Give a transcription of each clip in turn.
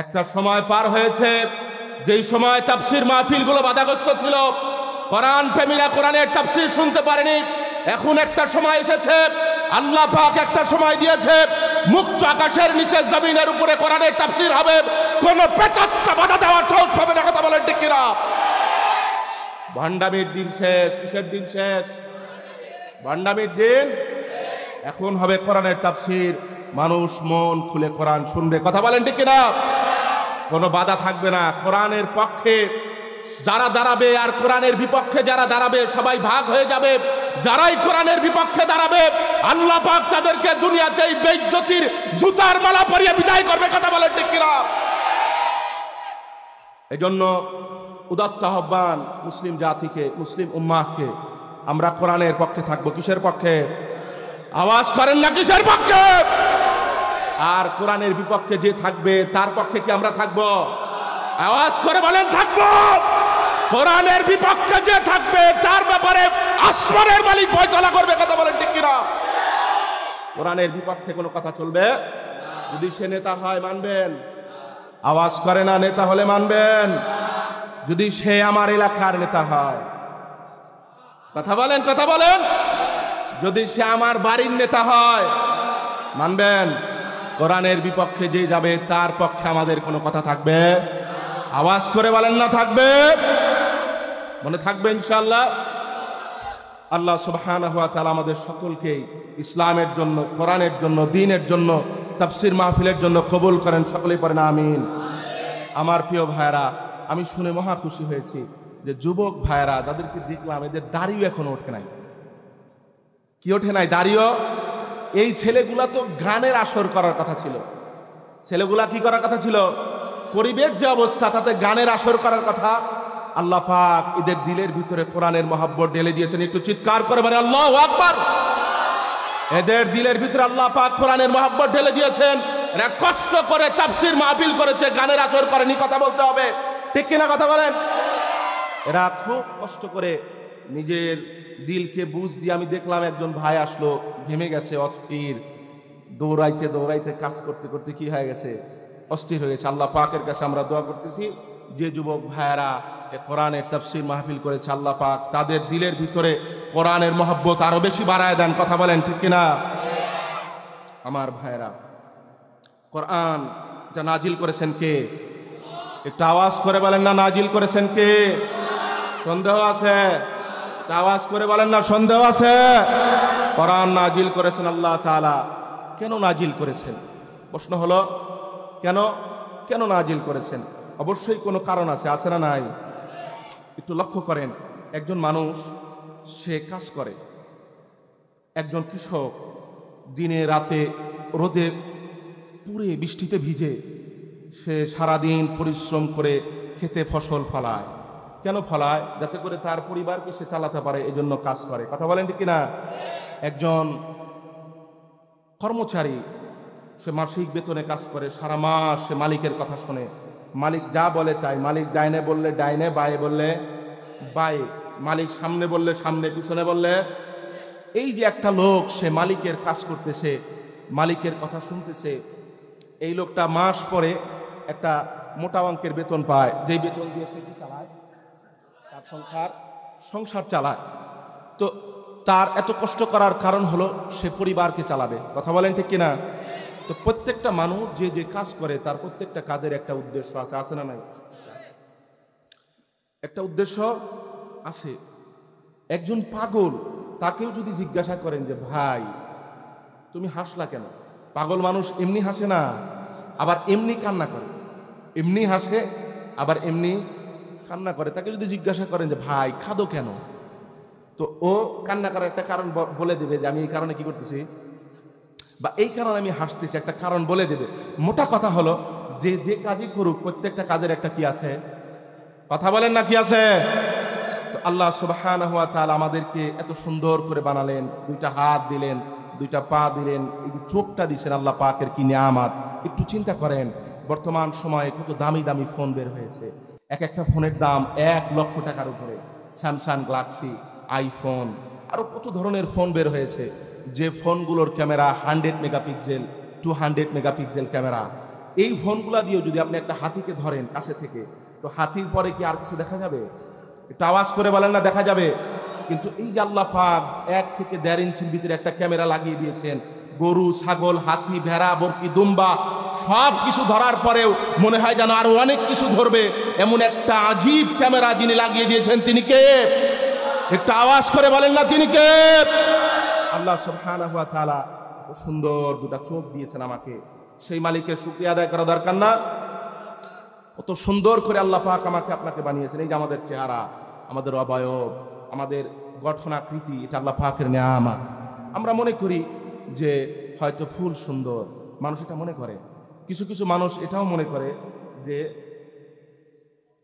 একটা সময় পার হয়েছে যেই সময় তাফসীর মাহফিলগুলো বাধাগ্রস্ত ছিল, কোরআন প্রেমীরা কোরআনের তাফসীর শুনতে পারেনি। এখন একটা সময় এসেছে, আল্লাহ পাক একটা সময় দিয়েছে, মুক্ত আকাশের নিচে জমিনের উপরে কোরআনের তাফসীর হবে, কোন পেটাচ্চা বাধা দেওয়ার সাহস হবে না। কথা বলেন ঠিক কিনা? ভান্ডামির দিন শেষ। কিসের দিন শেষ? ভান্ডামির দিন। এখন হবে কোরআনের তাফসীর, মানুষ মন খুলে কোরআন শুনবে। কথা বলেন ঠিক কিনা? কোনো বাধা থাকবে না। কোরআনের পক্ষে যারা দাঁড়াবে আর কোরআনের বিপক্ষে যারা দাঁড়াবে সবাই ভাগ হয়ে যাবে। যারাই কোরআনের বিপক্ষে দাঁড়াবে আল্লাহ পাক তাদেরকে দুনিয়াতেই বেইজ্জতির জুতার মালা পরিয়ে বিদায় করবে। কথা বলেন ঠিক কিনা? এজন্য উদাত্ত আহ্বান মুসলিম জাতিকে, মুসলিম উম্মাহকে, আমরা কোরআনের পক্ষে থাকবো। কিসের পক্ষে? আওয়াজ করেন না, কিসের পক্ষে? আর কোরআনের বিপক্ষে যে থাকবে তার পক্ষে কি আমরা থাকবো? আওয়াজ করে বলেন থাকবো। কোরআনের বিপক্ষে যে থাকবে তার ব্যাপারে আসমানের মালিক ফয়সালা করবে। কথা বলেন ঠিক কিনা? কোরআনের বিপক্ষে কোনো কথা চলবে? যদি সে নেতা হয় মানবেন? আওয়াজ করে না, নেতা হলে মানবেন? যদি সে আমার এলাকার নেতা হয়, কথা বলেন, কথা বলেন। যদি সে আমার বাড়ির নেতা হয় মানবেন? কোরআনের বিপক্ষে যে যাবে তার পক্ষে আমাদের কোনো কথা থাকবে? আওয়াজ করে বলেন না থাকবে? মনে থাকবে ইনশাআল্লাহ। আল্লাহ সুবহানাহু ওয়া তাআলা আমাদের সকলকে ইসলামের জন্য, কোরআনের জন্য, দ্বীনের জন্য, তাফসীর মাহফিলের জন্য কবুল করেন। সকলেই পড়েন আমিন। আমার প্রিয় ভাইরা, আমি শুনে মহা খুশি হয়েছি যে যুবক ভাইরা যাদেরকে দেখলাম এদের দাড়িও এখনো ওঠে নাই। কি ওঠে নাই? দাড়িও। এই ছেলেগুলা তো গানের আসর করার কথা ছিল। ছেলেগুলা কি করার কথা ছিল? পরিবেশ যে অবস্থা তাতে গানের আসর করার কথা। আল্লাহ পাক এদের দিলের ভিতরে কোরআনের মহব্বত ঢেলে দিয়েছেন। একটু চিৎকার করে মানে আল্লাহু আকবার। এদের দিলের ভিতরে আল্লাহ পাক কোরআনের মহব্বত ঢেলে দিয়েছেন। এরা কষ্ট করে তাফসীর মাহফিল করেছে, গানের আসর করেনি। কথা বলতে হবে ঠিক কিনা? কথা বলেন। এরা খুব কষ্ট করে নিজের দিলকে বুঝ দিয়ে, আমি দেখলাম একজন ভাই আসলো, ঘেমে গেছে, অস্থির, দৌড়াইতে দৌড়াইতে কাজ করতে করতে কি হয়ে গেছে? অস্থির হয়ে গেছে। আল্লাহ পাকের কাছে আমরা দোয়া করতেছি যে যুবক ভাইয়েরা কোরআনের তাফসীর মাহফিল করেছে, আল্লাহ পাক তাদের দিলের ভিতরে কোরআনের মহব্বত আরো বেশি বাড়ায় দেন। কথা বলেন ঠিক কিনা? আমার ভাইয়েরা, কোরআন যা নাজিল করেছেন কে? একটু আওয়াজ করে বলেন না, নাজিল করেছেন কে? সন্দেহ আছে? আওয়াজ করে বলেন না, সন্দেহ আছে? কোরআন নাজিল করেছেন আল্লাহ তাআলা। কেন নাজিল করেছেন? প্রশ্ন হলো কেন? কেন নাজিল করেছেন? অবশ্যই কোনো কারণ আছে। আছে না নাই? একটু লক্ষ্য করেন, একজন মানুষ সে কাজ করে, একজন কৃষক দিনে রাতে রোদে পুড়ে বৃষ্টিতে ভিজে সে সারাদিন পরিশ্রম করে খেতে ফসল ফলায়। কেন ফলায়? যাতে করে তার পরিবারকে সে চালাতে পারে, এজন্য কাজ করে। কথা বলেন ঠিক কিনা? একজন কর্মচারী সে মাসিক বেতনে কাজ করে, সারা মাস সে মালিকের কথা শোনে, মালিক যা বলে তাই। মালিক ডাইনে বললে ডাইনে, বায়ে বললে বায়ে, মালিক সামনে বললে সামনে, পিছনে বললে। এই যে একটা লোক সে মালিকের কাজ করতেছে, মালিকের কথা শুনতেছে, এই লোকটা মাস পরে একটা মোটা অঙ্কের বেতন পায়, যেই বেতন দিয়ে সে কি চালায়? তার সংসার চালায়। তো তার এত কষ্ট করার কারণ হলো সে পরিবারকে চালাবে। কথা বলেন ঠিক কিনা? তো প্রত্যেকটা মানুষ যে যে কাজ করে তার প্রত্যেকটা কাজের একটা উদ্দেশ্য আছে। আছে না নাই? একটা উদ্দেশ্য আছে। একজন পাগল, তাকেও যদি জিজ্ঞাসা করেন যে ভাই তুমি হাসলা কেন? পাগল মানুষ এমনি হাসে না, আবার এমনি কান্না করে। এমনি হাসে আবার এমনি কান্না করে। তাকে যদি জিজ্ঞাসা করেন যে ভাই খাদো কেন, তো ও কান্না করার একটা কারণ বলে দেবে যে আমি এই কারণে কি করতেছি, বা এই কারণে আমি হাসতেছি, একটা কারণ বলে দেবে। মোটা কথা হলো যে যে কাজই করুক প্রত্যেকটা কাজের একটা কি আছে? কথা বলেন না, কি আছে? তো আল্লাহ সুবহানাহু ওয়া তাআলা আমাদেরকে এত সুন্দর করে বানালেন, দুইটা হাত দিলেন, দুইটা পা দিলেন, এই যে চোখটা দিয়েছেন, আল্লাহ পাকের কি নিয়ামত। একটু চিন্তা করেন, বর্তমান সময়ে কত দামি দামি ফোন বের হয়েছে। এক একটা ফোনের দাম 1 লক্ষ টাকার উপরে। স্যামসাং গ্যালাক্সি, আইফোন, আরো কত ধরনের ফোন বের হয়েছে, যে ফোনগুলোর ক্যামেরা 100 মেগাপিক্সেল, 200 মেগাপিক্সেল ক্যামেরা। এই ফোনগুলা দিয়েও যদি আপনি একটা হাতিকে ধরেন কাছে থেকে, তো হাতির পরে কি আর কিছু দেখা যাবে? একটু আওয়াজ করে বলেন না, দেখা যাবে? কিন্তু এই যে আল্লাহ পাক 1 থেকে 1.5 ইঞ্চির ভিতরে একটা ক্যামেরা লাগিয়ে দিয়েছেন, গরু, ছাগল, হাতি, ভেড়া, বরকি, দুম্বা সব কিছু ধরার পরেও মনে হয় যেন আরো অনেক কিছু ধরবে, এমন একটা আজীব ক্যামেরা যিনি লাগিয়ে দিয়েছেন তিনি কে? একটু আওয়াজ করে বলেন না, তিনি কে? আল্লাহ সুবহানাহু ওয়া তাআলা এত সুন্দর দুটা চোখ দিয়েছেন আমাকে, সেই মালিকের শুকরিয়া আদায় করা দরকার না? কত সুন্দর করে আল্লাহ পাক আমাকে আপনাকে বানিয়েছেন। এই যে আমাদের চেহারা, আমাদের অবয়ব, আমাদের গঠনাকৃতি, এটা আল্লাহ পাকের নেয়ামত। আমরা মনে করি যে হয়তো ফুল সুন্দর, মানুষ এটা মনে করে। কিছু কিছু মানুষ এটাও মনে করে যে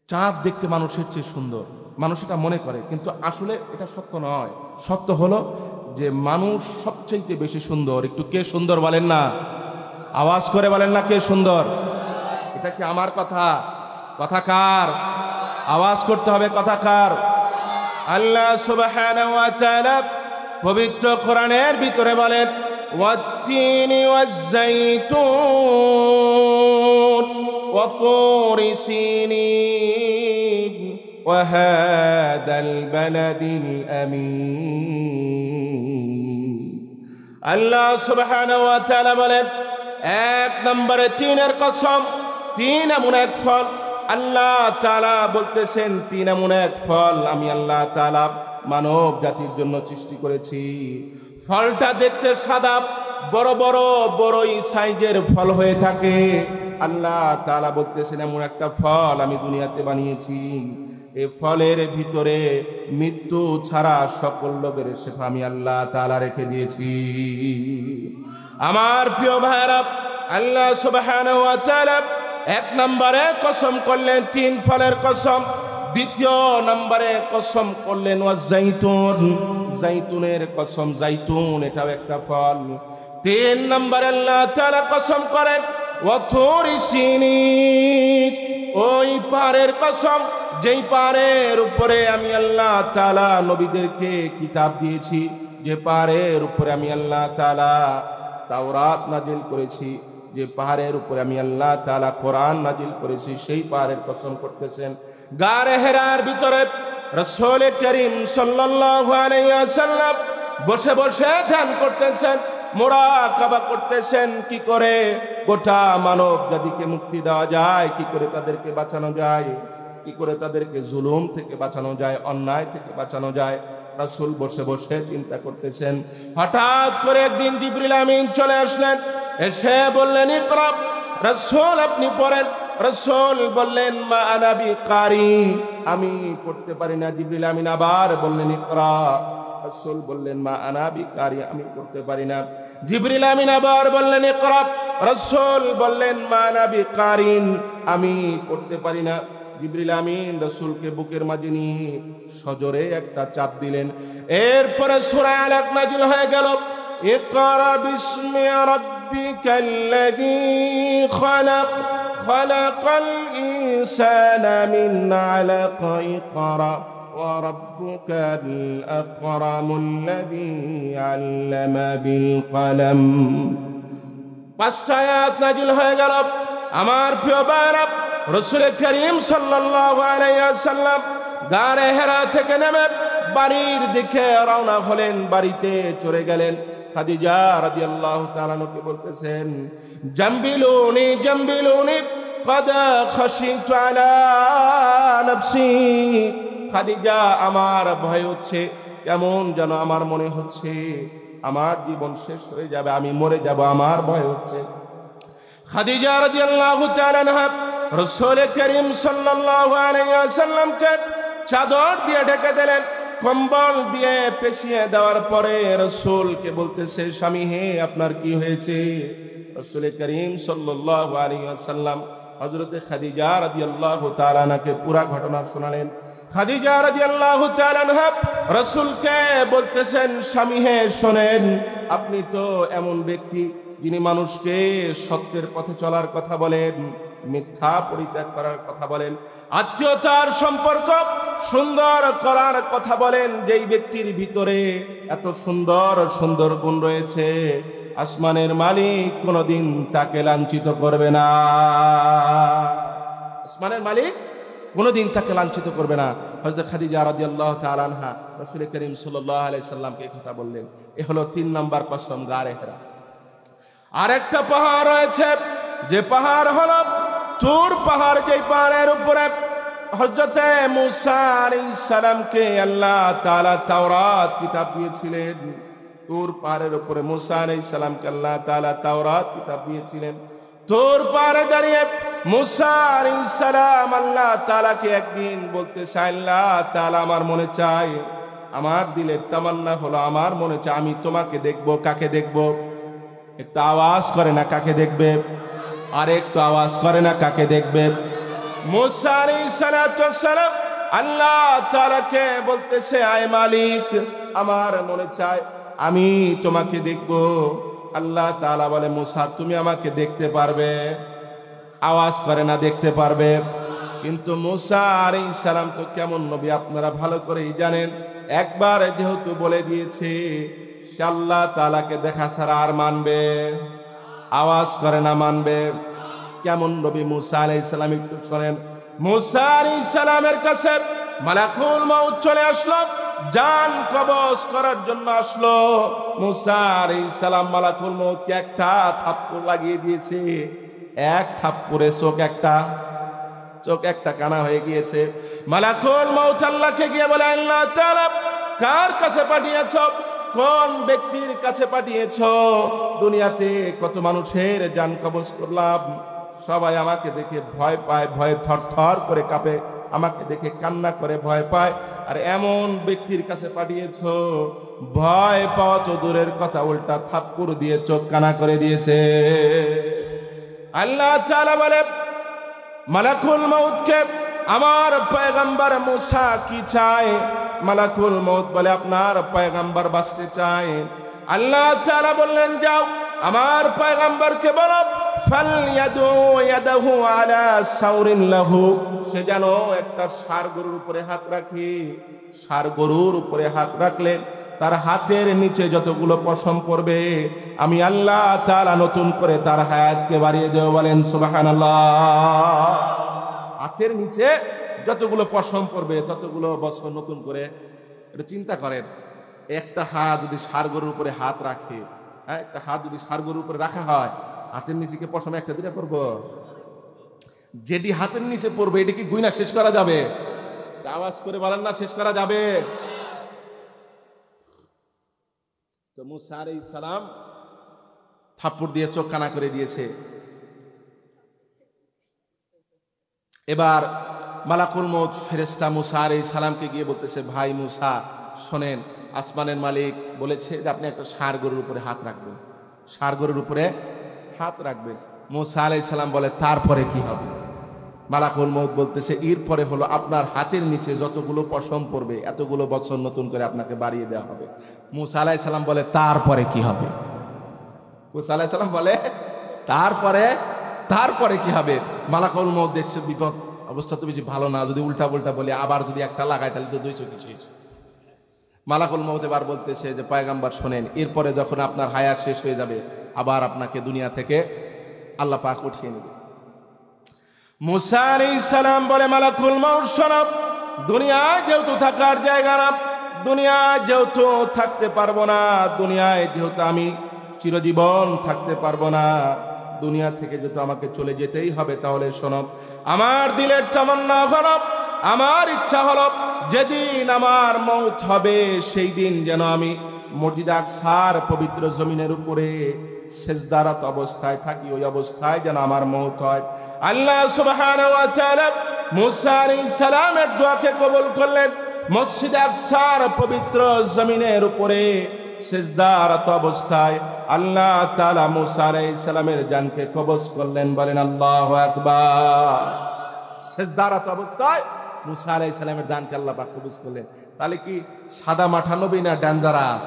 চাঁদ দেখতে মানুষের চেয়ে সুন্দর, মানুষ এটা মনে করে, কিন্তু আসলে এটা সত্য নয়। সত্য হলো যে মানুষ সবচেয়ে বেশি সুন্দর। একটু কে সুন্দর বলেন না, আওয়াজ করে বলেন না, কে সুন্দর? এটা কি আমার কথা? কথা কার? আওয়াজ করতে হবে, কথা কার? আল্লাহ সুবহানাহু ওয়া তাআলা পবিত্র কোরআনের ভিতরে বলেন, ওয়াত-তিনি ওয়াজ-যাইতুন ওয়া তুরি সিনিন ওয়া হাদাল বালাদিল আমিন। আল্লাহ সুবহানাহু ওয়া তাআলা বলেন, 1 নম্বরে 3-এর কসম। 3 এমন এক ফল, আল্লাহ তাআলা বলতেছেন 3 এমন এক ফল আমি আল্লাহ তাআলা মানব জাতির জন্য সৃষ্টি করেছি। ফলটা দেখতে সাদা, বড় বড় বড়ই সাইজের ফল হয়ে থাকে। আল্লাহ তাআলা বলতেছেন এমন একটা ফল আমি দুনিয়াতে বানিয়েছি, এই ফলের ভিতরে মৃত্যু ছাড়া সকল লোকের শেফা আমি আল্লাহ তাআলা রেখে দিয়েছি। আমার প্রিয় ভাইরা, আল্লাহ সুবহানাহু ওয়া তাআলা 1 নম্বরে কসম করলেন 3 ফলের কসম। 2 নম্বরে কসম করলেন ওয়াজ-যাইতুন, জাইতুনের কসম। জাইতুন এটাও একটা ফল। 3 নম্বরে আল্লাহ তাআলা কসম করেন ওয়া তুরি সিনিন, ওই পাহাড়ের কসম যেই পাহাড়ের উপরে আমি আল্লাহ তাআলা নবীদেরকে কিতাব দিয়েছি, যে পাহাড়ের উপরে আমি আল্লাহ তাআলা তাওরাত নাজিল করেছি, যে পাহাড়ের উপরে আমি আল্লাহ তাআলা কোরআন নাজিল করেছি, সেই পাহাড়ের কসম করতেছেন। গারে হেরার ভিতরে রাসূল করিম সাল্লাল্লাহু আলাইহি ওয়াসাল্লাম বসে বসে ধ্যান করতেছেন, মুরাকাবা করতেছেন, কি করে গোটা মানব জাতিকে মুক্তি দেওয়া যায়, কি করে তাদেরকে বাঁচানো যায়, কি করে তাদেরকে জুলুম থেকে বাঁচানো যায়, অন্যায় থেকে বাঁচানো যায়। রাসূল বসে বসে চিন্তা করতেছেন। হঠাৎ করে একদিন জিবরিল আমিন চলে আসলেন, এসে বললেন ইকরা। রাসূল আপনি পড়েন। রাসূল বললেন মা আনা বিকারি, আমি পড়তে পারি না। জিবরিল আমিন আবার বললেন ইকরা। রাসূল বললেন মা আনা বিকারি, আমি পড়তে পারি না। জিবরিল আমিন আবার বললেন ইকরা। রাসূল বললেন মা আনা বিকারিন, আমি পড়তে পারি না। জিবরিল আমিন রাসূলকে বুকের মাঝে নিয়ে সজোরে একটা চাপ দিলেন। এরপরে সূরা আলাক নাজিল হয়ে গেল, ইকরা বিসমি রাব্বিকাল্লাযী খালাক, খালাকাল ইনসানা মিন আলাক, ইকরা ওয়া রাব্বুকাল আকরামুল্লাযী আল্লামা বিল কলম। 5টা আয়াত নাজিল হয়ে গেল। আমার প্রিয় ভাইরা, রাসূল করিম সাল্লাল্লাহু আলাইহি ওয়াসাল্লাম গারে হেরা থেকে নেমে বাড়ির দিকে রওনা হলেন, বাড়িতে চলে গেলেন। খাদিজা রাদিয়াল্লাহু তাআলা আনহাকে বলতেছেন, জাম্বিলুনি জাম্বিলুনি قد خشيت على نفسي খাদিজা আমার ভয় হচ্ছে, কেমন যেন আমার মনে হচ্ছে আমার জীবন শেষ হয়ে যাবে, আমি মরে যাব, আমার ভয় হচ্ছে। খাদিজা রাদিয়াল্লাহু তাআলা আনহা রাসূল করিম সাল্লাল্লাহু আলাইহি ওয়াসাল্লামকে চাদর দিয়ে ঢেকে দিলেন, কম্বল দিয়ে পেঁচিয়ে দেওয়ার পরে রাসূলকে বলতেছে, স্বামী হে আপনার কি হয়েছে? রাসূল করিম সাল্লাল্লাহু আলাইহি ওয়াসাল্লাম হযরত খাদিজা রাদিয়াল্লাহু তাআলা আনহাকে পুরো ঘটনা শোনালেন। খাদিজা রাদিয়াল্লাহু তাআলা আনহা রাসূলকে বলতেছেন, স্বামী হে শোনেন, আপনি তো এমন ব্যক্তি যিনি মানুষকে সত্যের পথে চলার কথা বলেন, মিথ্যা পরিত্যাগ করার কথা বলেন, আত্মীয়তার সম্পর্ক সুন্দর করার কথা বলেন। যেই ব্যক্তির ভিতরে এত সুন্দর সুন্দর গুণ রয়েছে, আসমানের মালিক কোনোদিন তাকে লাঞ্ছিত করবে না। আসমানের মালিক কোনোদিন তাকে লাঞ্ছিত করবে না। হযরত খাদিজা রাদিয়াল্লাহু তাআলা আনহা রাসূল করিম সাল্লাল্লাহু আলাইহি সাল্লামকে এই কথা বললেন। এ হলো ৩ নম্বর কসম, গারে হেরা। আরেকটা পাহাড় রয়েছে, যে পাহাড় হলো তুর পাহাড়। যে পাহাড়ের উপরে হযরতে মুসা আলাইহিস সালামকে আল্লাহ তাআলা তাওরাত কিতাব দিয়েছিলেন। তুর পাহাড়ের উপরে মুসা আলাইহিস সালামকে আল্লাহ তাআলা তাওরাত কিতাব দিয়েছিলেন। তুর পাহাড়ে দাঁড়িয়ে মুসা আলাইহিস সালাম আল্লাহ তাআলাকে একদিন বলতেছে, আল্লাহ তাআলা আমার মনে চায়, আমার দিলের তামান্না হলো, আমার মনে চায় আমি তোমাকে দেখব। কাকে দেখব? একটু আওয়াজ করে না কাকে দেখবে? আর একটু আওয়াজ করে না কাকে দেখবে? মুসা আলাইহিস সালাম আল্লাহ তাআলাকে বলতেছে, আয় মালিক, আমার মনে চায় আমি তোমাকে দেখব। আল্লাহ তাআলা বলে, মুসা তুমি আমাকে দেখতে পারবে? আওয়াজ করে না দেখতে পারবে। কিন্তু মুসা আলাইহিস সালাম তো কেমন নবী আপনারা ভালো করেই জানেন। একবার যেহেতু বলে দিয়েছে সে আল্লাহ তাআলাকে দেখা ছাড়া আর মানবে? আওয়াজ করে না মানবে। কেমন নবী মুসা আলাইহিস সালাম একটু শোনেন। মুসা আলাইহিস সালামের কাছে মালাকুল মউত চলে আসলো, জান কবজ করার জন্য আসলো। মুসা আলাইহিস সালাম মালাকুল মউতকে একটা থাপ্পড় লাগিয়ে দিয়েছে। এক থাপ্পড়ে চোখ একটা কানা হয়ে গিয়েছে। মালাকুল মউত আল্লাহকে গিয়ে বলে, আল্লাহ তাআলা কার কাছে পাঠিয়েছ? কোন ব্যক্তির কাছে পাঠিয়েছ? দুনিয়াতে কত মানুষের জান কবজ করলাম, সবাই আমাকে দেখে ভয় পায়, ভয়ে থরথর করে কাঁপে, আমাকে দেখে কান্না করে ভয় পায়। আর এমন ব্যক্তির কাছে পাঠিয়েছ, ভয় পাওয়া তো দূরের কথা, উল্টা থাপ্পড় দিয়ে চোখ কানা করে দিয়েছে। আল্লাহ তাআলা বলে মালাকুল মউতকে, আমার পয়গম্বর মুসা কি চায়? মালাকুল মউত বলে, আপনার পয়গম্বর বাঁচতে চায়। আল্লাহ তাআলা বললেন, যাও আমার পয়গম্বরকে বলো, ফালইয়াদু ইয়াদাহু আলা সাউরিন লাহু, সে যেন একটা ষাঁড় গরুর উপরে হাত রাখে। ষাঁড় গরুর উপরে হাত রাখলে তার হাতের নিচে যতগুলো পশম পড়বে আমি আল্লাহ তাআলা নতুন করে তার হায়াতকে বাড়িয়ে দেব। বলেন সুবহানাল্লাহ। হাতের নিচে যতগুলো পশম পড়বে ততগুলো বছর নতুন করে। এটা চিন্তা করেন, একটা হাত যদি ষাঁড় গরুর উপরে হাত রাখে, হ্যাঁ, একটা হাত যদি ষাঁড় গরুর উপরে রাখা হয়, হাতের নিচে কি পশম একটা দিলে পড়বো? যেটি হাতের নিচে পড়বে এটি কি গুইনা শেষ করা যাবে? আওয়াজ করে বলেন না, শেষ করা যাবে? তো মুসা আলাইহিস সালাম থাপ্পড় দিয়ে চোখ কানা করে দিয়েছে। এবার মালাকুল মউত ফেরেশতা মুসা আলাইহিস সালামকে গিয়ে বলতেছে, ভাই মুসা শোনেন, আসমানের মালিক বলেছে যে আপনি একটা ষাঁড় গরুর উপরে হাত রাখবেন, ষাঁড় গরুর উপরে হাত রাখবেন। মুসা আলাইহিস সালাম বলে, তারপরে কি হবে? মালাকুল মউত বলতেছে, এরপরে হলো আপনার হাতের নিচে যতগুলো পশম পড়বে এতগুলো বছর নতুন করে আপনাকে বাড়িয়ে দেওয়া হবে। মুসা আলাইহিস সালাম বলে, তারপরে কি হবে? মুসা আলাইহিস সালাম বলে, তারপরে কি হবে? মালাকুল মউত দেখছে বিপদ, অবস্থা তো বেশি ভালো না, যদি উল্টা পুল্টা বলে আবার যদি একটা লাগায় তাহলে তো 200 শেষ। মালাকুল মউত এবার বলতেছে যে পয়গম্বর শোনেন, এরপরে যখন আপনার হায়াত শেষ হয়ে যাবে আবার আপনাকে দুনিয়া থেকে আল্লাহ পাক উঠিয়ে নেবে। মুসা আলাইহিস সালাম বলে, মালাকুল মউত শোনো, দুনিয়ায় যেহেতু থাকার জায়গা না, দুনিয়ায় যেহেতু থাকতে পারবো না, দুনিয়ায় যেহেতু আমি চিরজীবন থাকতে পারবো না, দুনিয়া থেকে যেহেতু আমাকে চলে যেতেই হবে, তাহলে শোনো, আমার দিলের তামান্না হলো, আমার ইচ্ছা হলো যেদিন আমার মউত হবে সেই দিন যেন আমি মসজিদ আকসার পবিত্র জমিনের উপরে সেজদারত অবস্থায় থাকি, ওই অবস্থায় যেন আমার মউত হয়। আল্লাহ সুবহানাহু ওয়া তাআলা মুসা আলাইহিস সালামের দোয়াকে কবুল করলেন। মসজিদ আকসার পবিত্র জমিনের উপরে সেজদারত অবস্থায় আল্লাহ তাআলা মুসা আলাইহিস সালামের জানকে কবজ করলেন। বলেন আল্লাহু আকবার। সেজদারত অবস্থায় মুসা আলাইহিস সালামের জানকে আল্লাহ পাক কবজ করলেন। তাহলে কি সাদা মাঠা নবী না ডেঞ্জারাস?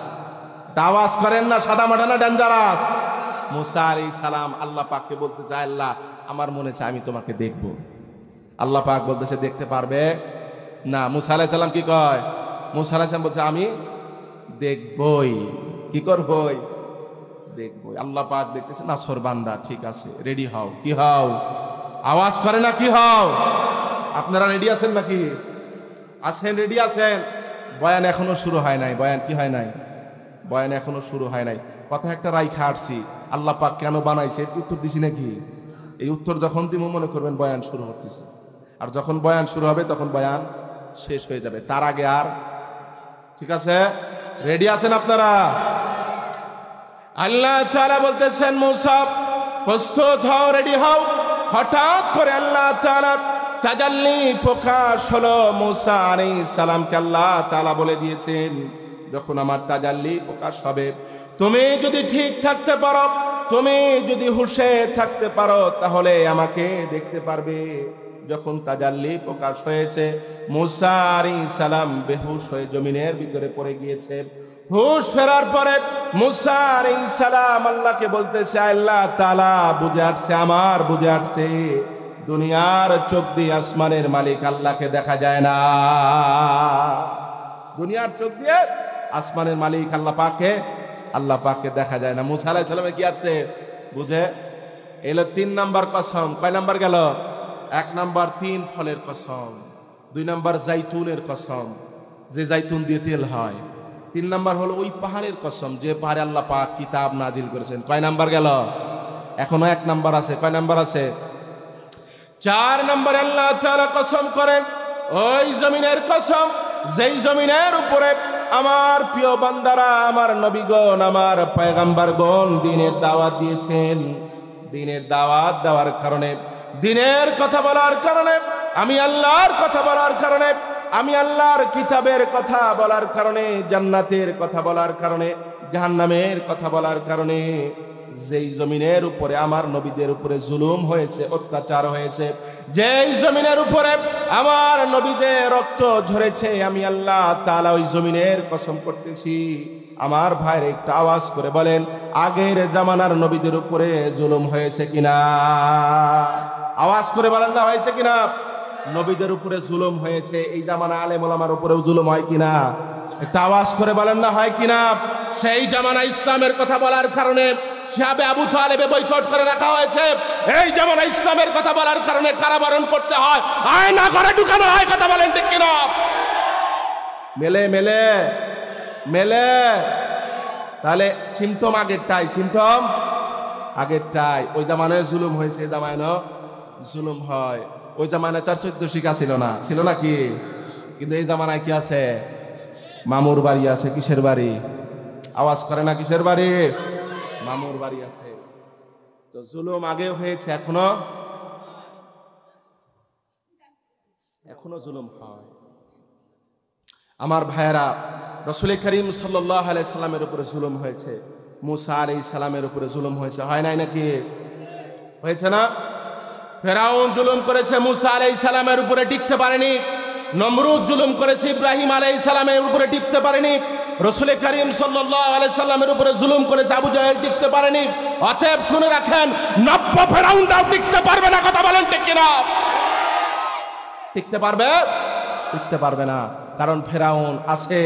আওয়াজ করেন না, সাদা মাঠা না ডেঞ্জারাস? মুসা আলাইহিস সালাম আল্লাহ পাককে বলতে চায়, আল্লাহ আমার মনে চায় আমি তোমাকে দেখব। আল্লাহ পাক বলতেছে, দেখতে পারবে না। মুসা আলাইহিস সালাম কি কয়? মুসা আলাইহিস সালাম বলছে, আমি দেখবই। কি করবই? দেখবো। আল্লাহ পাক দেখতেছে নাছর বান্দা, ঠিক আছে রেডি হও। কি হও? আওয়াজ করে না কি হও? আপনারা রেডি আছেন নাকি? আছেন? রেডি আছেন? বয়ান এখনো শুরু হয় নাই। বয়ান কি হয় নাই? বয়ান এখনো শুরু হয় নাই। কথা একটা রাইখা আসছি, আল্লাহ পাক কেন বানাইছে উত্তর দিছি নাকি? এই উত্তর যখন দিব মনে করবেন বয়ান শুরু হচ্ছে, আর যখন বয়ান শুরু হবে তখন বয়ান শেষ হয়ে যাবে, তার আগে আর। ঠিক আছে? রেডি আছেন আপনারা? আল্লাহ তাআলা বলতেছেন মুসা প্রস্তুত হও, রেডি হও। হঠাৎ করে আল্লাহ তাআলা তাজাল্লি প্রকাশ হলো মুসা আলাইহিস সালামকে। আল্লাহ তাআলা বলে দিয়েছেন যখন আমার তাজাল্লি প্রকাশ হবে, তুমি যদি ঠিক থাকতে পারো, তুমি যদি হুঁশে থাকতে পারো, তাহলে আমাকে দেখতে পারবে। যখন তাজাল্লি প্রকাশ হয়েছে, মুসা আলাইহিস সালাম বেহুশ হয়ে জমিনের ভিতরে পড়ে গিয়েছে। হুঁশ ফেরার পরে মুসা আলাইহিস সালাম আল্লাহকে বলতেছে, আল্লাহ তাআলা বুঝে আসছে, আমার বুঝে আসছে, দুনিয়ার চোখ দিয়ে আসমানের মালিক আল্লাহকে দেখা যায় না। দুনিয়ার চোখ দিয়ে আসমানের মালিক আল্লাহ পাককে দেখা যায় না। মুসা আলাইহিস সালামে কি আছে বুঝে? এলো 3 নাম্বার কসম। কয় নাম্বার গেল? 1 নাম্বার 3 ফলের কসম, 2 নাম্বার জাইতুনের কসম, যে জাইতুন দিয়ে তেল হয়। 3 নাম্বার হলো ওই পাহাড়ের কসম, যে পাহাড়ে আল্লাহ পাক কিতাব নাজিল করেছেন। কয় নাম্বার গেল? এখনো 1 নাম্বার আছে। কয় নাম্বার আছে? 4 নাম্বার আল্লাহ তাআলা কসম করেন ওই জমিনের কসম, যেই জমিনের উপরে আমার প্রিয় বান্দারা, আমার নবীগণ, আমার পয়গম্বরগণ দ্বীনের দাওয়াত দিয়েছেন। দ্বীনের দাওয়াত দেওয়ার কারণে, দ্বীনের কথা বলার কারণে, আমি আল্লাহর কথা বলার কারণে, আমি আল্লাহর কিতাবের কথা বলার কারণে, জান্নাতের কথা বলার কারণে, জাহান্নামের কথা বলার কারণে, যেই জমিনের উপরে আমার নবীদের উপরে জুলুম হয়েছে, অত্যাচার হয়েছে, যেই জমিনের উপরে আমার নবীদের রক্ত ঝরেছে, আমি আল্লাহ তাআলা ওই জমিনের কসম করতেছি। আমার ভাইয়ের একটা আওয়াজ করে বলেন, আগের জামানার নবীদের উপরে জুলুম হয়েছে কিনা? আওয়াজ করে বলেন না, হয়েছে কিনা? নবীদের উপরে জুলুম হয়েছে। এই জামানা আলেম ওলামার উপরেও জুলুম হয় কিনা? একটা আওয়াজ করে বলেন না, হয় কিনা? সেই জামানা ইসলামের কথা বলার কারণে সাহাবে আবু তালেবে বয়কট করে রাখা হয়েছে। এই জামানা ইসলামের কথা বলার কারণে কারাবরণ করতে হয়, আয়না ঘরে ঢুকানো হয়। কথা বলেন ঠিক কিনা? মেলে মেলে মেলে। তাহলে সিমটম আগেরটাই, সিমটম আগেরটাই। ওই জামানায় জুলুম হয়েছে, জামানায় জুলুম হয়। ওই জামানায় তার 14 শিখা ছিল না, ছিল নাকি? কিন্তু এই জামানায় কি আছে? মামুর বাড়ি আছে। কিসের বাড়ি? আওয়াজ করে না, কিসের বাড়ি? মামুর বাড়ি আছে। তো জুলুম আগে হয়েছে, এখনো জুলুম হয়। আমার ভাইয়েরা, রাসূল করিম সাল্লাল্লাহু আলাইহি সাল্লামের উপরে জুলুম হয়েছে, মুসা আলাইহিস সালামের উপরে জুলুম হয়েছে, হয় নাই নাকি? হয়েছে না? ফেরাউন জুলুম করেছে, মুসা আলাইহিস সালামের উপরে টিকতে পারেনি। নমরুদ জুলুম করেছে, ইব্রাহিম আলাইহিস সালামের উপরে টিকতে পারেনি। রাসূল করিম সাল্লাল্লাহু আলাইহি সাল্লামের উপরে জুলুম করেছে, আবু জাহেল টিকতে পারেনি। অতএব শুনে রাখেন, নব্য ফেরাউনটাও টিকতে পারবে না। কথা বলেন ঠিক কিনা? টিকতে পারবে? টিকতে পারবে না। কারণ ফেরাউন আছে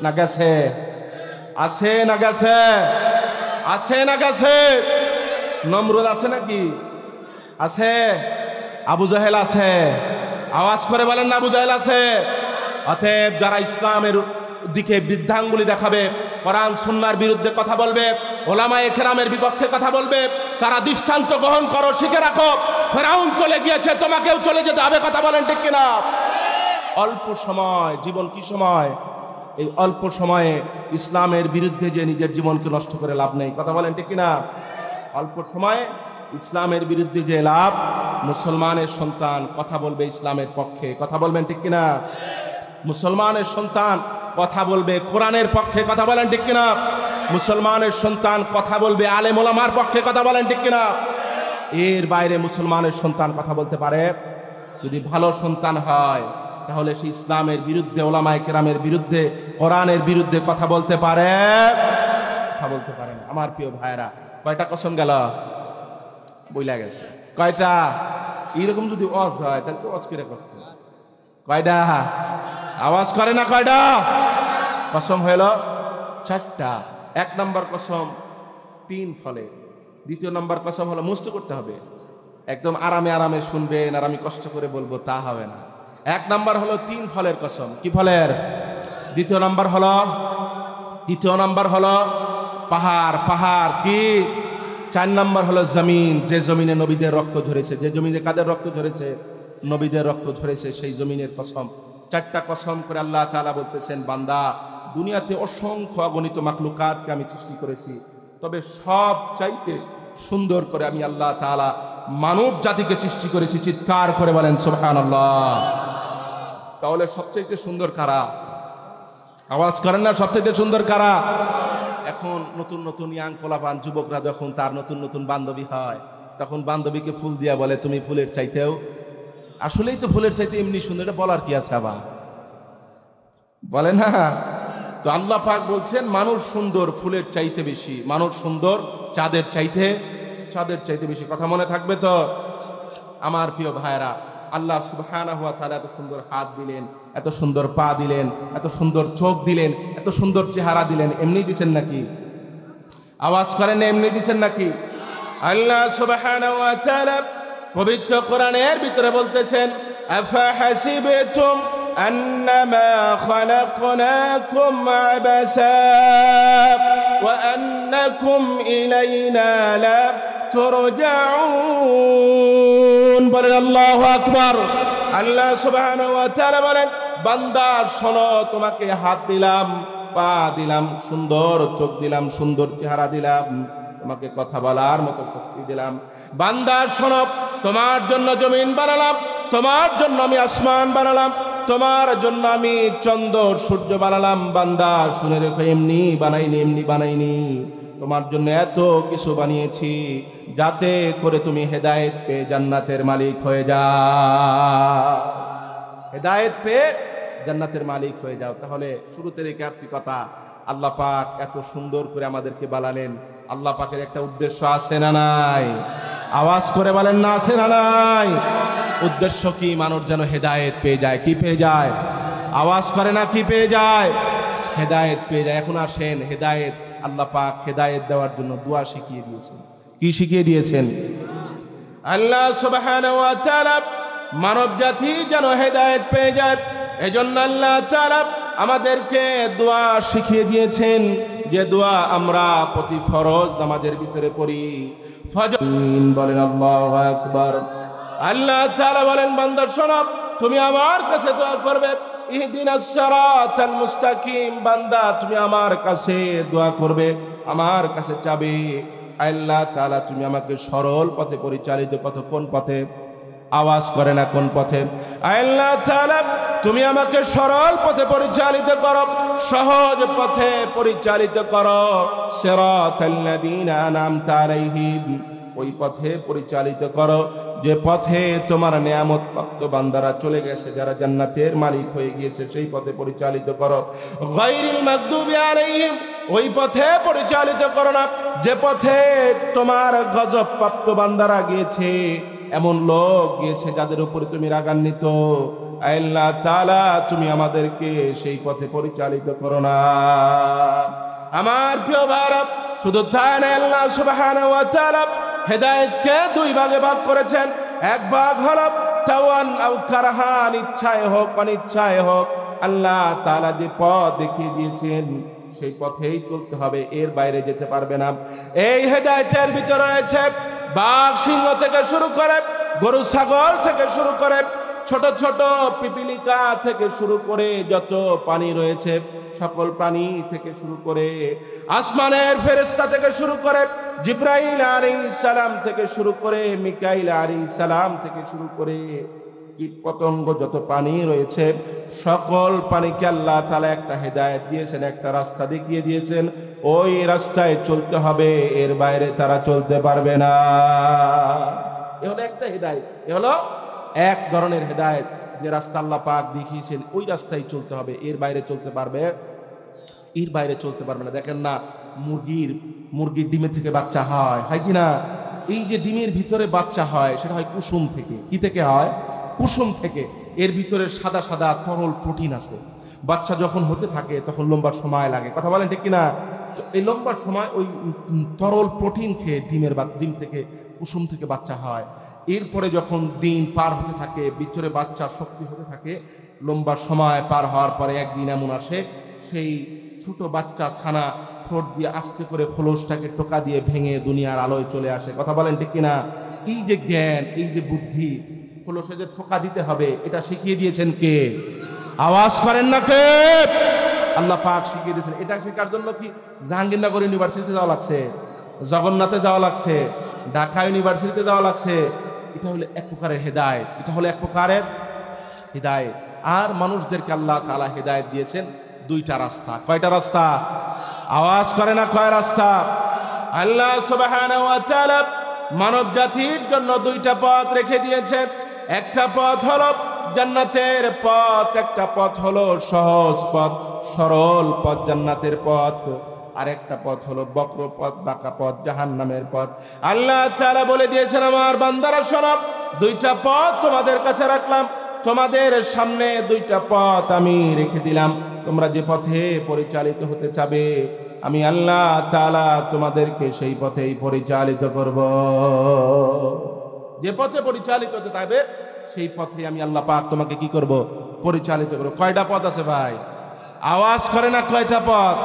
না গেছে? আছে না গেছে? আছে না গেছে? নমরুদ আছে নাকি? আছে। আবু জাহেল আছে। আওয়াজ করে বলেন না, আবু জাহেল আছে। অতএব যারা ইসলামের দিকে বৃদ্ধাঙ্গুলি দেখাবে, কোরআন সুন্নাহর বিরুদ্ধে কথা বলবে, ওলামায়ে কেরামের বিপক্ষে কথা বলবে, তারা দৃষ্টান্ত গ্রহণ করো, শিখে রাখো, ফেরাউন চলে গিয়েছে, তোমাকেও চলে যেতে হবে। কথা বলেন ঠিক কিনা? অল্প সময়, জীবন কি সময়? এই অল্প সময়ে ইসলামের বিরুদ্ধে যে নিজের জীবনকে নষ্ট করে লাভ নেই। কথা বলেন ঠিক কিনা? অল্প সময়ে ইসলামের বিরুদ্ধে যে লাভ, মুসলমানের সন্তান কথা বলবে ইসলামের পক্ষে। কথা বলবেন ঠিক কিনা? মুসলমানের সন্তান কথা বলবে কোরআনের পক্ষে। কথা বলেন ঠিক কিনা? মুসলমানের সন্তান কথা বলবে আলেম ওলামার পক্ষে। কথা বলেন ঠিক কিনা? এর বাইরে মুসলমানের সন্তান কথা বলতে পারে? যদি ভালো সন্তান হয় তাহলে সে ইসলামের বিরুদ্ধে, ওলামায়ে কেরামের বিরুদ্ধে, কোরআনের বিরুদ্ধে কথা বলতে পারে? কথা বলতে পারে না। আমার প্রিয় ভাইরা, কয়টা কসম গেল? বইলা গেছে। কয়টা? এইরকম যদি ওয়াজ হয় তাহলে তো ওয়াজ করে কষ্ট। কয়টা? আওয়াজ করে না, কয়টা কসম হইল? 4টা। 1 নম্বর কসম, তিন ফলে। দ্বিতীয় নম্বর কসম হলো মুস্ত করতে হবে, একদম আরামে আরামে শুনবেন আর আমি কষ্ট করে বলবো তা হবে না। এক নম্বর হলো তিন ফলের কসম। কি ফলের? দ্বিতীয় নম্বর হলো পাহাড়। পাহাড় কি? 4 নম্বর হলো জমিন, যে জমিনে নবীদের রক্ত ঝরেছে। যে জমিনে কাদের রক্ত ঝরেছে? নবীদের রক্ত ঝরেছে, সেই জমিনের কসম। 4টা কসম করে আল্লাহ তাআলা বলতেছেন, বান্দা দুনিয়াতে অসংখ্য অগণিত মাখলুকাতকে আমি সৃষ্টি করেছি, তবে সব চাইতে সুন্দর করে আমি আল্লাহ তাআলা মানব জাতিকে সৃষ্টি করেছি। চিৎকার করে বলেন সুবহানাল্লাহ। তাহলে সবচাইতে সুন্দর কারা? আওয়াজ করেন না, সবচাইতে সুন্দর কারা? এখন নতুন নতুন ইয়াং পোলাপান যুবকরা যখন তার নতুন নতুন বান্ধবী হয়, তখন বান্ধবীকে ফুল দিয়া বলে তুমি ফুলের চাইতেও, আসলেই তো ফুলের চাইতে এমনি সুন্দর, এটা বলার কি আছে আবার? বলে না? তো আল্লাহ পাক বলছেন মানুষ সুন্দর ফুলের চাইতে বেশি, মানুষ সুন্দর চাঁদের চাইতে বেশি। কথা মনে থাকবে তো? আমার প্রিয় ভাইরা, আল্লাহ সুবহানাহু ওয়া তাআলা এত সুন্দর হাত দিলেন, এত সুন্দর পা দিলেন, এত সুন্দর চোখ দিলেন, এত সুন্দর চেহারা দিলেন, এমনি দিছেন নাকি? আওয়াজ করেন, এমনি দিছেন নাকি? আল্লাহ সুবহানাহু ওয়া তাআলা পবিত্র কোরআনের ভিতরে বলতেছেন, আফা হাসিবতুম আন্নামা খালাকনাকুম আবাসা ওয়া আন্নাকুম ইলাইনা লা তুরজাউন। বলেন আল্লাহু আকবার। আল্লাহ সুবহানাহু ওয়া তাআলা বলেন, বান্দা শোনো, তোমাকে হাত দিলাম, পা দিলাম, সুন্দর চোখ দিলাম, সুন্দর চেহারা দিলাম, তোমাকে কথা বলার মতো শক্তি দিলাম। বান্দা শোনো, তোমার জন্য জমিন বানালাম, তোমার জন্য আমি আসমান বানালাম, তোমার জন্য আমি চন্দ্র সূর্য বানালাম। বান্দা শুনে রেখো, এমনি বানাইনি, তোমার জন্য এত কিছু বানিয়েছি যাতে করে তুমি হেদায়েত পেয়ে জান্নাতের মালিক হয়ে যাও। হেদায়েত পেয়ে জান্নাতের মালিক হয়ে যাও। তাহলে শুরুতে রেখে আসছি কথা, আল্লাহ পাক এত সুন্দর করে আমাদেরকে বানালেন, আল্লাহ পাকের একটা উদ্দেশ্য আছে না নাই? আওয়াজ করে বলেন না, আছে না নাই? উদ্দেশ্য কি? মানুষ যেন হেদায়েত পেয়ে যায়। কি পেয়ে যায়? আওয়াজ করে না, কি পেয়ে যায়? হেদায়েত পেয়ে যায়। এখন আসেন, হেদায়েত আল্লাহ পাক হেদায়েত দেওয়ার জন্য দোয়া শিখিয়ে দিয়েছেন। কি শিখিয়ে দিয়েছেন? আল্লাহ সুবহানাহু ওয়া তাআলা মানব জাতি যেন হেদায়েত পেয়ে যায়, এজন্য আল্লাহ তাআলা আমাদেরকে দোয়া শিখিয়ে দিয়েছেন, যে দোয়া আমরা প্রতি ফরজ নামাজের ভিতরে পড়ি। ফজর বলেন আল্লাহু আকবার। আল্লাহ তাআলা বলেন, বান্দা শোনো, তুমি আমার কাছে দোয়া করবে, ইহদিনাস সিরাতাল মুস্তাকিম। বান্দা তুমি আমার কাছে দোয়া করবে, আমার কাছে চাবে, আল্লাহ তাআলা তুমি আমাকে সরল পথে পরিচালিত করো। কোন পথে? আওয়াজ করে না, কোন পথে? আল্লাহ তাআলা তুমি আমাকে সরল পথে পরিচালিত করো, সহজ পথে পরিচালিত করো। সিরাতাল্লাযীনা আন'আমতা আলাইহিম, ওই পথে পরিচালিত করো যে পথে তোমার নিয়ামত প্রাপ্ত বান্দারা চলে গেছে, যারা জান্নাতের মালিক হয়ে গিয়েছে, সেই পথে পরিচালিত করো। গায়রিল মাগদুবি আলাইহিম, ওই পথে পরিচালিত করো না যে পথে তোমার গজব প্রাপ্ত বান্দারা গিয়েছে, এমন লোক গিয়েছে যাদের উপরে তুমি রাগান্বিত। আল্লাহ তাআলা তুমি আমাদেরকে সেই পথে পরিচালিত করো না। আমার প্রিয় ভাইরা, শুধু তাই না, আল্লাহ সুবহানাহু ওয়া তাআলা হেদায়েতকে 2 ভাগে ভাগ করেছেন। এক ভাগ হলো তাওয়ান আও কারহান, ইচ্ছায় হোক অনিচ্ছায় হোক, আল্লাহ তাআলা যে পথ দেখিয়ে দিয়েছেন সেই পথেই চলতে হবে, এর বাইরে যেতে পারবে না। এই হেদায়েতের ভিতরে রয়েছে বাঘ সিংহ থেকে শুরু করে, গরু ছাগল থেকে শুরু করে, ছোট ছোট পিপিলিকা থেকে শুরু করে, যত প্রাণী রয়েছে সকল প্রাণী থেকে শুরু করে, আসমানের ফেরেশতা থেকে শুরু করে, জিবরাইল আলাইহিস সালাম থেকে শুরু করে, মিকাইল আলাইহিস সালাম থেকে শুরু করে, কীট পতঙ্গ যত প্রাণী রয়েছে সকল প্রাণীকে আল্লাহ তাআলা একটা হেদায়েত দিয়েছেন, একটা রাস্তা দেখিয়ে দিয়েছেন। ওই রাস্তায় চলতে হবে, এর বাইরে তারা চলতে পারবে না। এ হলো একটা হেদায়েত, এ হলো এক ধরনের হেদায়েত, যে রাস্তা আল্লাহ পাক দেখিয়েছেন ওই রাস্তায় চলতে হবে, এর বাইরে চলতে পারবে না। দেখেন না, মুরগির ডিমের থেকে বাচ্চা হয় কি না? এই যে ডিমের ভিতরে বাচ্চা হয়, সেটা হয় কুসুম থেকে। কি থেকে হয়? কুসুম থেকে। এর ভিতরে সাদা সাদা তরল প্রোটিন আছে। বাচ্চা যখন হতে থাকে তখন লম্বা সময় লাগে। কথা বলেন ঠিক কিনা? এই লম্বা সময় ওই তরল প্রোটিন খেয়ে ডিম থেকে কুসুম থেকে বাচ্চা হয়। এরপরে যখন দিন পার হতে থাকে, ভিতরে বাচ্চা শক্তি হতে থাকে, লম্বা সময় পার হওয়ার পরে একদিন এমন আসে, সেই ছোট বাচ্চা ছানা ঠোঁট দিয়ে আস্তে করে খোলসটাকে টোকা দিয়ে ভেঙে দুনিয়ার আলোয় চলে আসে। কথা বলেন ঠিক কিনা? এই যে জ্ঞান, এই যে বুদ্ধি, খোলসে যে ঠোকা দিতে হবে, এটা শিখিয়ে দিয়েছেন কে? আওয়াজ করেন না কে? আল্লাহ পাক শিখিয়ে দিয়েছেন। এটা শেখার জন্য কি জাহাঙ্গীরনগর ইউনিভার্সিটিতে যাওয়া লাগছে, জগন্নাথে যাওয়া লাগছে, ঢাকা ইউনিভার্সিটিতে যাওয়া লাগছে? এটা হলো এক প্রকারের হেদায়েত, এটা হলো এক প্রকারের হেদায়েত। আর মানুষদেরকে আল্লাহ তাআলা হেদায়েত দিয়েছেন দুইটা রাস্তা। কয়টা রাস্তা? আওয়াজ করে না কয় রাস্তা? আল্লাহ সুবহানাহু ওয়া তাআলা মানব জাতির জন্য দুইটা পথ রেখে দিয়েছেন। একটা পথ হলো জান্নাতের পথ, একটা পথ হলো সহজ পথ, সরল পথ, জান্নাতের পথ। আর একটা পথ হলো বক্র পথ, বাঁকা পথ, জাহান্নামের পথ। আল্লাহ তাআলা বলে দিয়েছেন, আমার বান্দারা শোনো, দুইটা পথ তোমাদের কাছে রাখলাম, তোমাদের সামনে দুইটা পথ আমি রেখে দিলাম। তোমরা যে পথে পরিচালিত হতে চাবে, আমি আল্লাহ তাআলা তোমাদেরকে সেই পথেই পরিচালিত করব। যে পথে পরিচালিত হতে চাবে সেই পথে আমি আল্লাহ পাক তোমাকে কি করব? পরিচালিত করব। কয়টা পথ আছে ভাই? আওয়াজ করে না কয়টা পথ?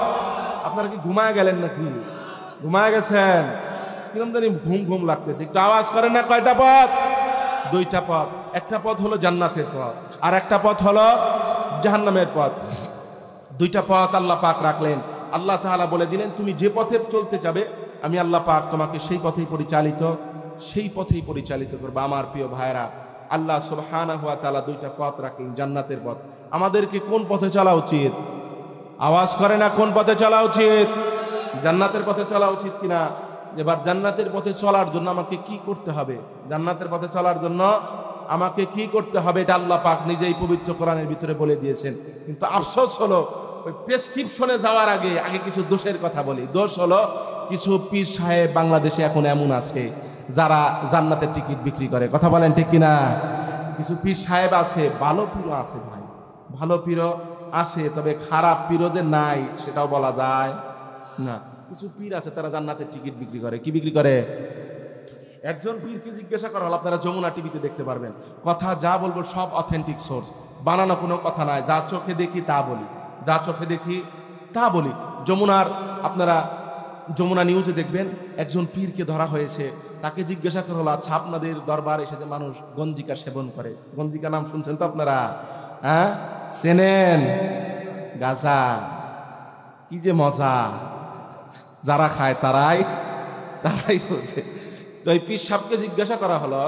আপনারা কি ঘুমায় গেলেন নাকি? ঘুমায় গেছেন? কিরকম জানি ঘুম ঘুম লাগতেছে। একটু আওয়াজ করেন না কয়টা পথ? দুইটা পথ। একটা পথ হলো জান্নাতের পথ, আর একটা পথ হলো জাহান্নামের পথ। দুইটা পথ আল্লাহ পাক রাখলেন। আল্লাহ তাআলা বলে দিলেন, তুমি যে পথে চলতে যাবে আমি আল্লাহ পাক তোমাকে সেই পথেই পরিচালিত করবো। আমার প্রিয় ভাইরা, আল্লাহ সুবহানাহু ওয়া তাআলা দুইটা পথ রাখলেন, জান্নাতের পথ। আমাদেরকে কোন পথে চলা উচিত? আওয়াজ করে না কোন পথে চলা উচিত? জান্নাতের পথে চলা উচিত কিনা? এবার জান্নাতের পথে চলার জন্য আমাকে কি করতে হবে? জান্নাতের পথে চলার জন্য আমাকে কি করতে হবে? এটা আল্লাহ পাক নিজেই পবিত্র কোরআনের ভিতরে বলে দিয়েছেন। কিন্তু আফসোস হলো, ওই প্রেসক্রিপশনে যাওয়ার আগে কিছু দোষের কথা বলি। দোষ হলো, কিছু পীর সাহেব বাংলাদেশে এখন এমন আছে যারা জান্নাতের টিকিট বিক্রি করে। কথা বলেন ঠিক কিনা? কিছু পীর সাহেব আছে, ভালো পীরও আছে ভাই, ভালো পীরও আছে, তবে খারাপ পীরও যে নাই সেটাও বলা যায় না। কিছু পীর আছে তারা জান্নাতের টিকিট বিক্রি করে। কি বিক্রি করে? একজন পীরকে জিজ্ঞাসা করা হলো, আপনারা যমুনা টিভিতে দেখতে পারবেন, কথা যা বলবো সব অথেন্টিক সোর্স, বানানো কোনো কথা নাই, যা চোখে দেখি তা বলি, যা চোখে দেখি তা বলি। আপনারা যমুনা নিউজে দেখবেন, একজন পীরকে ধরা হয়েছে, তাকে জিজ্ঞাসা করা হলো, আচ্ছা আপনাদের দরবার এসে যে মানুষ গঞ্জিকা সেবন করে, গঞ্জিকা নাম শুনছেন তো আপনারা? হ্যাঁ, চেনেন? গাঁজা, কি যে মজা, যারা খায় তারাই বলছে। তো এই পীর সাহেবকে জিজ্ঞাসা করা হলো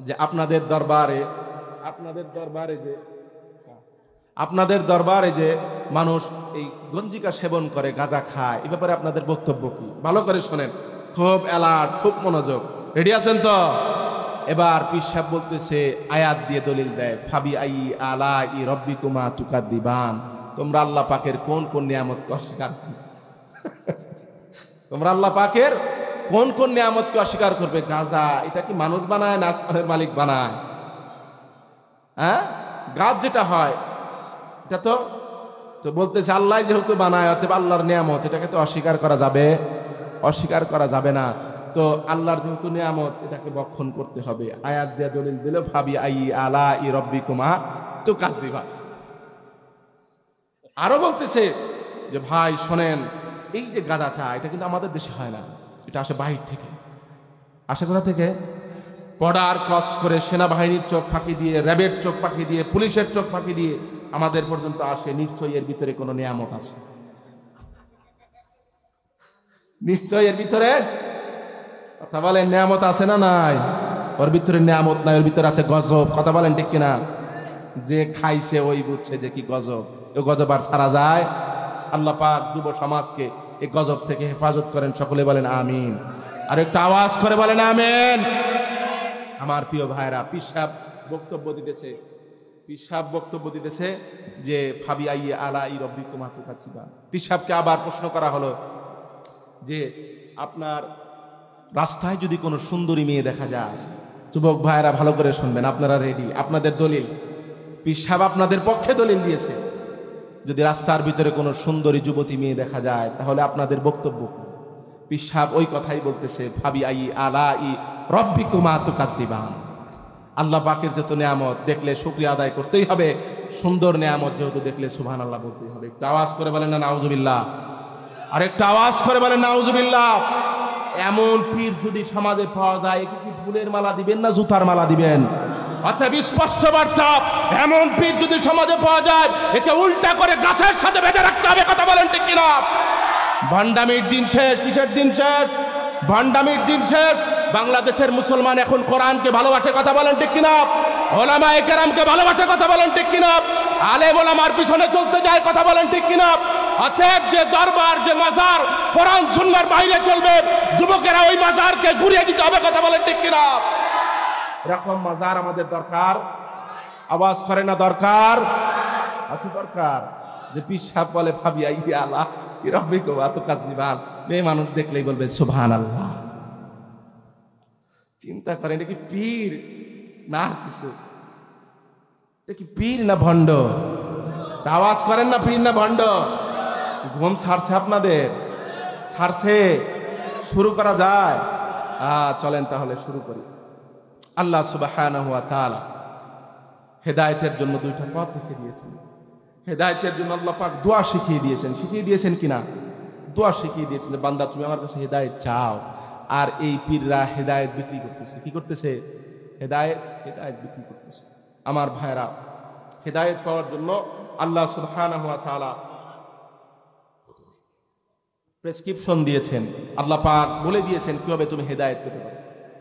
যে আপনাদের দরবারে যে মানুষ এই গঞ্জিকা সেবন করে, গাঁজা খায়, এ ব্যাপারে আপনাদের বক্তব্য কি? ভালো করে শোনেন, খুব অ্যালার্ট, খুব মনোযোগ, রেডি আছেন তো? এবার পীর সাহেব বলতেছে, আয়াত দিয়ে দলিল দেয়, ফাবি আই আলাই রব্বিকুমা তুকাদ্দিবান, তোমরা আল্লাহ পাকের কোন কোন নিয়ামতকে অস্বীকার তোমরা আল্লাহ পাকের কোন কোন নিয়ামতকে অস্বীকার করবে? গাঁজা, এটা কি মানুষ বানায় না আসমানের মালিক বানায়? হ্যাঁ, গাছ যেটা হয় এটা তো বলতেছে আল্লাহ যেহেতু বানায়, অতএব আল্লাহর নিয়ামত, এটাকে তো অস্বীকার করা যাবে না। তো আল্লাহর যেহেতু নিয়ামত, এটাকে বক্ষণ করতে হবে। আয়াত দিয়ে দলিল দিল, ফাবি আই আলা ই রব্বিকুমা তুকাদ্দিবান। আরো বলতেছে যে ভাই শোনেন, এই যে গাঁজাটা, এটা কিন্তু আমাদের দেশে হয় না, এটা আসে বাহির থেকে। আসে কোথা থেকে? বর্ডার ক্রস করে সেনাবাহিনীর চোখ ফাঁকি দিয়ে, র্যাবের চোখ ফাঁকি দিয়ে, পুলিশের চোখ ফাঁকি দিয়ে আমাদের পর্যন্ত আসে। নিশ্চয়ই এর ভিতরে কোনো নিয়ামত আছে, নিশ্চয়ই এর ভিতরে, কথা বলেন, নিয়ামত আছে না নাই? ওর ভিতরে নিয়ামত নাই, ওর ভিতরে আছে গজব। কথা বলেন ঠিক কিনা? যে খাইছে ওই বুঝছে যে কি গজব। এই গজব আর ছাড়া যায়? আল্লাহ পাক যুব সমাজকে এই গজব থেকে হেফাজত করেন। সকলে বলেন আমিন। আর একটু আওয়াজ করে বলেন আমিন। আমার প্রিয় ভাইরা, পীর সাহেব বক্তব্য দিতেছে যে ফাবি আই আলা ই রব্বিকুমা তুকাদ্দিবান। পীর সাহেবকে আবার প্রশ্ন করা হলো যে আপনার রাস্তায় যদি কোনো সুন্দরী মেয়ে দেখা যায়, যুবক ভাইরা ভালো করে শুনবেন, আপনারা রেডি? আপনাদের দলিল, পীর সাহেব আপনাদের পক্ষে দলিল দিয়েছে যদি রাস্তার ভিতরে কোনো সুন্দরী যুবতী মেয়ে দেখা যায় তাহলে আপনাদের বক্তব্য কি? পীর সাহেব ওই কথাই বলতেছে, ভাবি আই আলা ই রব্বিকুমা তুকাজ্জিবান। আল্লাহ পাকের যত নিয়ামত দেখলে শুকরিয়া আদায় করতেই হবে, সুন্দর নিয়ামত যেহেতু দেখলে সুবহানাল্লাহ বলতেই হবে। একটু আওয়াজ করে বলেন না নাউজুবিল্লাহ, আর একটু আওয়াজ করে বলেন নাউজুবিল্লাহ। এমন পীর যদি সমাজে পাওয়া যায়, একে কি ফুলের মালা দিবেন না জুতার মালা দিবেন? অর্থাৎ স্পষ্ট বার্তা, এমন পীর যদি সমাজে পাওয়া যায় একে উল্টা করে গাছের সাথে বেঁধে রাখতে হবে। কথা বলেন ঠিক কিনা? ভান্ডামির দিন শেষ। কিসের দিন শেষ? ভান্ডামির দিন শেষ। বাংলাদেশের মুসলমান এখন কোরআনকে ভালোবাসে। কথা বলেন ঠিক কিনা? ওলামায়ে কেরামকে ভালোবাসে। কথা বলেন ঠিক কিনা? আলেম ওলামার পিছনে চলতে যায়। কথা বলেন ঠিক কিনা? অতএব যে দরবার, যে মাজার কোরআন সুন্নাহর বাইরে চলবে, যুবকেরা ওই মাজারকে ঘুরিয়ে দিতে হবে। কথা বলেন ঠিক কিনা? এরকম মাজার আমাদের দরকার। আওয়াজ করে না দরকার? আছে দরকার। যে পীর সাহেব বলে ভাবি আই আলা ই রব্বিকুমা তুকাজ্জিবান, মেয়ে মানুষ দেখলেই বলবে সুবহানাল্লাহ। চিন্তা করেন, এটা কি পীর না কিছু? এটা কি পীর না ভণ্ড? আওয়াজ করেন না, পীর না ভণ্ড? ঘুম ছাড়ছে আপনাদের? ছাড়ছে? শুরু করা যায়? চলেন তাহলে শুরু করি। আল্লাহ সুবহানাহু ওয়া তাআলা হেদায়েতের জন্য দুইটা পথ দেখিয়ে দিয়েছেন। হেদায়েতের জন্য আল্লাহ পাক দোয়া শিখিয়ে দিয়েছেন। শিখিয়ে দিয়েছেন কিনা? দোয়া শিখিয়ে দিয়েছেন, বান্দা তুমি আমার কাছে হেদায়েত চাও। আর এই পীররা হেদায়েত বিক্রি করতেছে। কি করতেছে? হেদায়েত বিক্রি করতেছে। আমার ভাইরা, হেদায়েত পাওয়ার জন্য আল্লাহ সুবহানাহু ওয়া তাআলা প্রেসক্রিপশন দিয়েছেন। আল্লাহ পাক বলে দিয়েছেন কিভাবে তুমি হেদায়েত পেতে পারো।